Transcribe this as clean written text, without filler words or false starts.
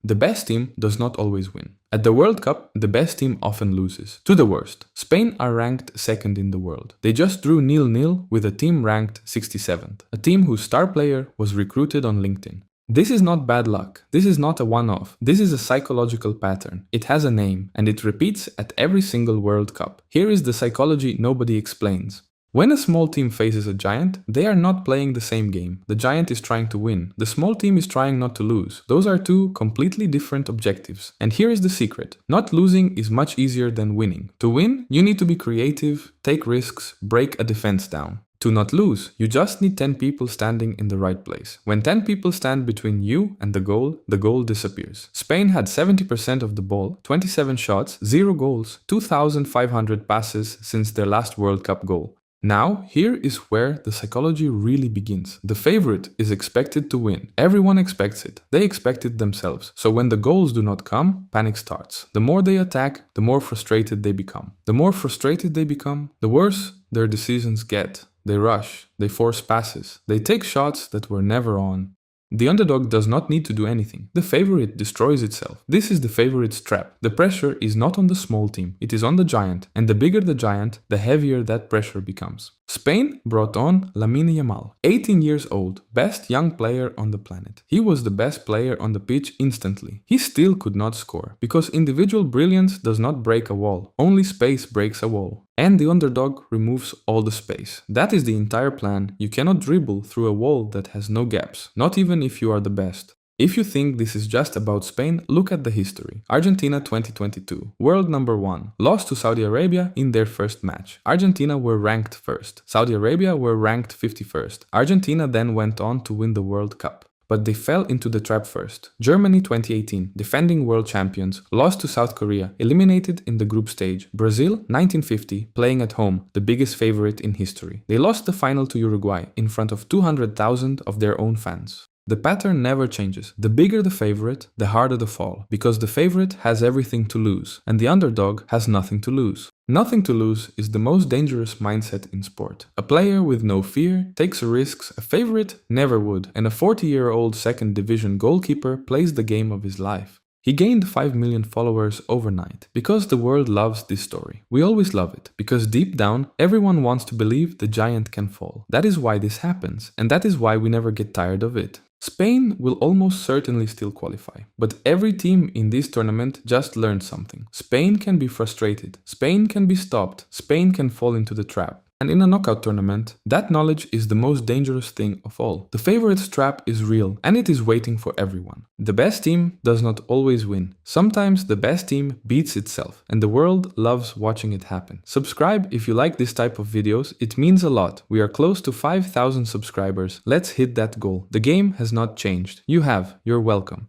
The best team does not always win. At the World Cup, the best team often loses. To the worst. Spain are ranked second in the world. They just drew 0-0 with a team ranked 67th. A team whose star player was recruited on LinkedIn. This is not bad luck. This is not a one-off. This is a psychological pattern. It has a name, and it repeats at every single World Cup. Here is the psychology nobody explains. When a small team faces a giant, they are not playing the same game. The giant is trying to win. The small team is trying not to lose. Those are two completely different objectives. And here is the secret. Not losing is much easier than winning. To win, you need to be creative, take risks, break a defense down. To not lose, you just need 10 people standing in the right place. When 10 people stand between you and the goal disappears. Spain had 70% of the ball, 27 shots, 0 goals, 2,500 passes since their last World Cup goal. Now, here is where the psychology really begins. The favorite is expected to win. Everyone expects it. They expect it themselves. So when the goals do not come, panic starts. The more they attack, the more frustrated they become. The more frustrated they become, the worse their decisions get. They rush, they force passes, they take shots that were never on. The underdog does not need to do anything. The favorite destroys itself. This is the favorite's trap. The pressure is not on the small team, it is on the giant, and the bigger the giant, the heavier that pressure becomes. Spain brought on Lamine Yamal, 18 years old, best young player on the planet. He was the best player on the pitch instantly. He still could not score, because individual brilliance does not break a wall, only space breaks a wall. And the underdog removes all the space. That is the entire plan. You cannot dribble through a wall that has no gaps, not even if you are the best. If you think this is just about Spain, look at the history. Argentina 2022, world number 1, lost to Saudi Arabia in their first match. Argentina were ranked first. Saudi Arabia were ranked 51st. Argentina then went on to win the World Cup. But they fell into the trap first. Germany 2018, defending world champions, lost to South Korea, eliminated in the group stage. Brazil 1950, playing at home, the biggest favorite in history. They lost the final to Uruguay in front of 200,000 of their own fans. The pattern never changes. The bigger the favorite, the harder the fall, because the favorite has everything to lose, and the underdog has nothing to lose. Nothing to lose is the most dangerous mindset in sport. A player with no fear takes risks a favorite never would, and a 40-year-old second division goalkeeper plays the game of his life. He gained 5 million followers overnight, because the world loves this story. We always love it, because deep down, everyone wants to believe the giant can fall. That is why this happens, and that is why we never get tired of it. Spain will almost certainly still qualify, but every team in this tournament just learned something. Spain can be frustrated, Spain can be stopped, Spain can fall into the trap. And in a knockout tournament, that knowledge is the most dangerous thing of all. The favorite's trap is real, and it is waiting for everyone. The best team does not always win. Sometimes the best team beats itself, and the world loves watching it happen. Subscribe if you like this type of videos, it means a lot. We are close to 5,000 subscribers. Let's hit that goal. The game has not changed. You have. You're welcome.